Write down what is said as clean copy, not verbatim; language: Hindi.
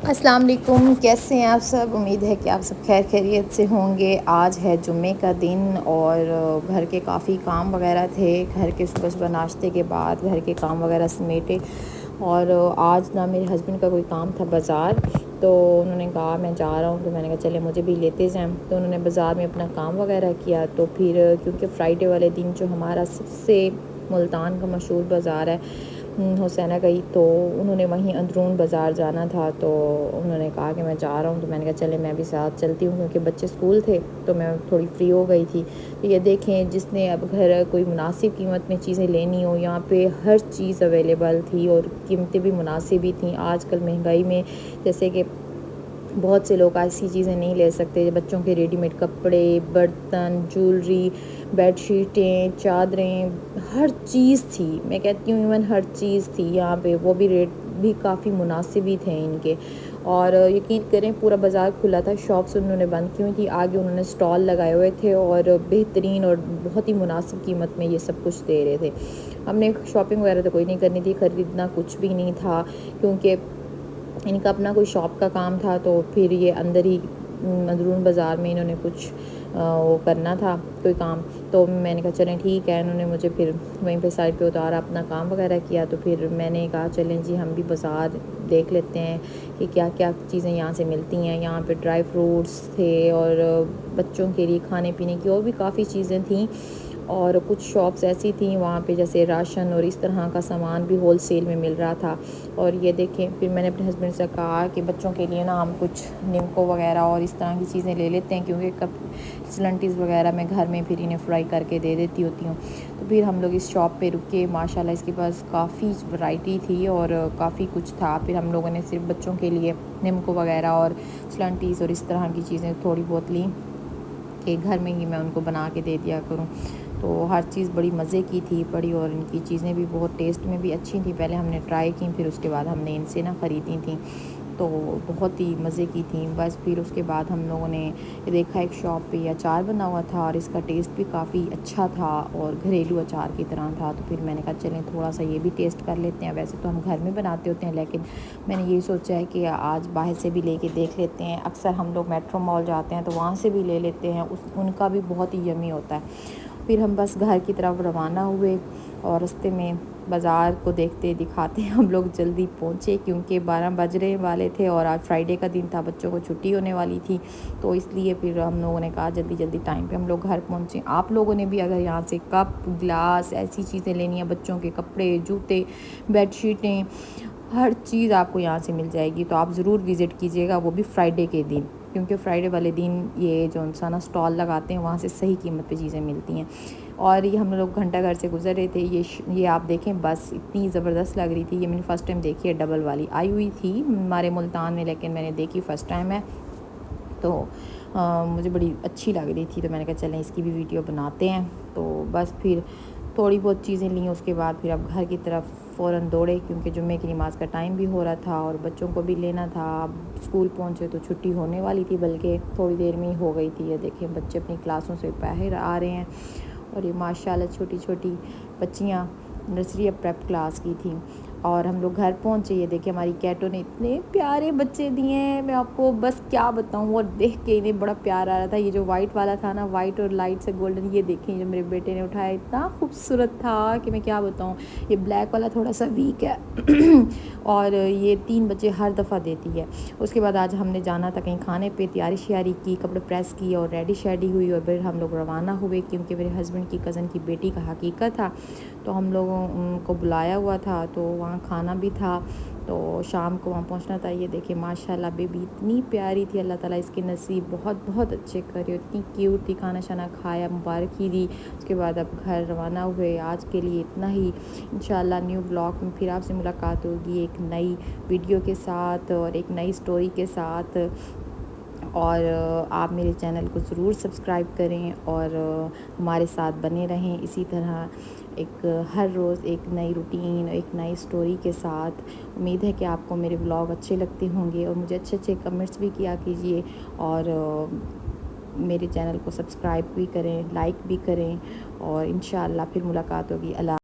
अस्सलाम वालेकुम, कैसे हैं आप सब। उम्मीद है कि आप सब खैर खैरियत से होंगे। आज है जुम्मे का दिन और घर के काफ़ी काम वगैरह थे। घर के सुबह सुबह नाश्ते के बाद घर के काम वगैरह समेटे और आज ना मेरे हस्बैंड का कोई काम था बाज़ार, तो उन्होंने कहा मैं जा रहा हूँ, तो मैंने कहा चले मुझे भी लेते जाएं। तो उन्होंने बाज़ार में अपना काम वगैरह किया। तो फिर क्योंकि फ्राइडे वाले दिन जो हमारा सबसे मुल्तान का मशहूर बाज़ार है हुसैना गई, तो उन्होंने वहीं अंदरून बाज़ार जाना था। तो उन्होंने कहा कि मैं जा रहा हूँ, तो मैंने कहा चले मैं भी साथ चलती हूँ, क्योंकि बच्चे स्कूल थे तो मैं थोड़ी फ्री हो गई थी। तो ये देखें, जिसने अब घर कोई मुनासिब कीमत में चीज़ें लेनी हो, यहाँ पे हर चीज़ अवेलेबल थी और कीमतें भी मुनासिब ही थी। आजकल महंगाई में जैसे कि बहुत से लोग ऐसी चीज़ें नहीं ले सकते, बच्चों के रेडीमेड कपड़े, बर्तन, ज्वेलरी, बेडशीटें, चादरें, हर चीज़ थी। मैं कहती हूँ इवन हर चीज़ थी यहाँ पे। वो भी रेट भी काफ़ी मुनासिब ही थे इनके। और यकीन करें पूरा बाज़ार खुला था, शॉप्स उन्होंने बंद की हुई थी, आगे उन्होंने स्टॉल लगाए हुए थे और बेहतरीन और बहुत ही मुनासिब कीमत में ये सब कुछ दे रहे थे। हमने शॉपिंग वगैरह तो कोई नहीं करनी थी, ख़रीदना कुछ भी नहीं था, क्योंकि इनका अपना कोई शॉप का काम था। तो फिर ये अंदर ही अंदरून बाज़ार में इन्होंने कुछ वो करना था कोई काम। तो मैंने कहा चलें ठीक है। इन्होंने मुझे फिर वहीं पे साइड पे उतारा, अपना काम वगैरह किया। तो फिर मैंने कहा चलें जी हम भी बाज़ार देख लेते हैं कि क्या क्या चीज़ें यहाँ से मिलती हैं। यहाँ पे ड्राई फ्रूट्स थे और बच्चों के लिए खाने पीने की और भी काफ़ी चीज़ें थीं। और कुछ शॉप्स ऐसी थी वहाँ पे जैसे राशन और इस तरह का सामान भी होल सेल में मिल रहा था। और ये देखें, फिर मैंने अपने हस्बैंड से कहा कि बच्चों के लिए ना हम कुछ निमको वगैरह और इस तरह की चीज़ें ले लेते हैं, क्योंकि कब स्लंटीज़ वगैरह मैं घर में फिर इन्हें फ्राई करके दे देती होती हूँ। तो फिर हम लोग इस शॉप पे रुके। माशाल्लाह इसके पास काफ़ी वैरायटी थी और काफ़ी कुछ था। फिर हम लोगों ने सिर्फ बच्चों के लिए निमको वगैरह और स्लंटीज़ और इस तरह की चीज़ें थोड़ी बहुत ली कि घर में ही मैं उनको बना के दे दिया करूँ। तो हर चीज़ बड़ी मज़े की थी बड़ी, और इनकी चीज़ें भी बहुत टेस्ट में भी अच्छी थी। पहले हमने ट्राई की, फिर उसके बाद हमने इनसे ना ख़रीदी थी, तो बहुत ही मज़े की थी। बस फिर उसके बाद हम लोगों ने देखा एक शॉप पे अचार बना हुआ था और इसका टेस्ट भी काफ़ी अच्छा था और घरेलू अचार की तरह था। तो फिर मैंने कहा चलें थोड़ा सा ये भी टेस्ट कर लेते हैं। वैसे तो हम घर में बनाते होते हैं, लेकिन मैंने ये सोचा है कि आज बाहर से भी लेके देख लेते हैं। अक्सर हम लोग मेट्रो मॉल जाते हैं तो वहाँ से भी ले लेते हैं, उनका भी बहुत ही यमी होता है। फिर हम बस घर की तरफ रवाना हुए और रास्ते में बाज़ार को देखते दिखाते हम लोग जल्दी पहुँचे, क्योंकि 12 बजने वाले थे और आज फ्राइडे का दिन था, बच्चों को छुट्टी होने वाली थी। तो इसलिए फिर हम लोगों ने कहा जल्दी जल्दी टाइम पे हम लोग घर पहुँचे। आप लोगों ने भी अगर यहाँ से कप, गिलास, ऐसी चीज़ें लेनी है, बच्चों के कपड़े, जूते, बेडशीटें, हर चीज़ आपको यहाँ से मिल जाएगी। तो आप ज़रूर विज़िट कीजिएगा, वो भी फ्राइडे के दिन, क्योंकि फ्राइडे वाले दिन ये जो इंसान स्टॉल लगाते हैं वहाँ से सही कीमत पे चीज़ें मिलती हैं। और ये हम लोग घंटा घर से गुजर रहे थे। ये आप देखें बस इतनी ज़बरदस्त लग रही थी। ये मैंने फ़र्स्ट टाइम देखी है, डबल वाली आई हुई थी हमारे मुल्तान में, लेकिन मैंने देखी फ़र्स्ट टाइम है। तो मुझे बड़ी अच्छी लग रही थी, तो मैंने कहा चलें इसकी भी वीडियो बनाते हैं। तो बस फिर थोड़ी बहुत चीज़ें ली, उसके बाद फिर अब घर की तरफ फ़ौरन दौड़े, क्योंकि जुम्मे की नमाज़ का टाइम भी हो रहा था और बच्चों को भी लेना था। अब स्कूल पहुँचे तो छुट्टी होने वाली थी, बल्कि थोड़ी देर में ही हो गई थी। ये देखें बच्चे अपनी क्लासों से बाहर आ रहे हैं और ये माशाल्लाह छोटी छोटी बच्चियाँ नर्सरी या प्रेप क्लास की थी। और हम लोग घर पहुँचे। ये देखिए हमारी कैटो ने इतने प्यारे बच्चे दिए हैं, मैं आपको बस क्या बताऊँ। और देख के इन्हें बड़ा प्यार आ रहा था। ये जो वाइट वाला था ना, वाइट और लाइट से गोल्डन, ये देखें जो मेरे बेटे ने उठाया इतना खूबसूरत था कि मैं क्या बताऊँ। ये ब्लैक वाला थोड़ा सा वीक है और ये 3 बच्चे हर दफ़ा देती है। उसके बाद आज हमने जाना था कहीं खाने पे, तैयारी श्यारी की, कपड़े प्रेस किए और रेडी शेडी हुई और फिर हम लोग रवाना हुए, क्योंकि मेरे हस्बैंड की कज़न की बेटी का हकीकत था। तो हम लोगों को बुलाया हुआ था, तो वहाँ खाना भी था, तो शाम को वहाँ पहुँचना था। ये देखिए माशाल्लाह बेबी इतनी प्यारी थी, अल्लाह ताला इसके नसीब बहुत बहुत अच्छे करे। इतनी क्यूट थी, खाना शाना खाया, मुबारकी दी। उसके बाद अब घर रवाना हुए। आज के लिए इतना ही। इंशाल्लाह न्यू व्लॉग में फिर आपसे मुलाकात होगी एक नई वीडियो के साथ और एक नई स्टोरी के साथ। और आप मेरे चैनल को ज़रूर सब्सक्राइब करें और हमारे साथ बने रहें इसी तरह, एक हर रोज़ एक नई रूटीन, एक नई स्टोरी के साथ। उम्मीद है कि आपको मेरे व्लॉग अच्छे लगते होंगे और मुझे अच्छे अच्छे कमेंट्स भी किया कीजिए और मेरे चैनल को सब्सक्राइब भी करें, लाइक भी करें और इंशाअल्लाह फिर मुलाकात होगी। अल्लाह।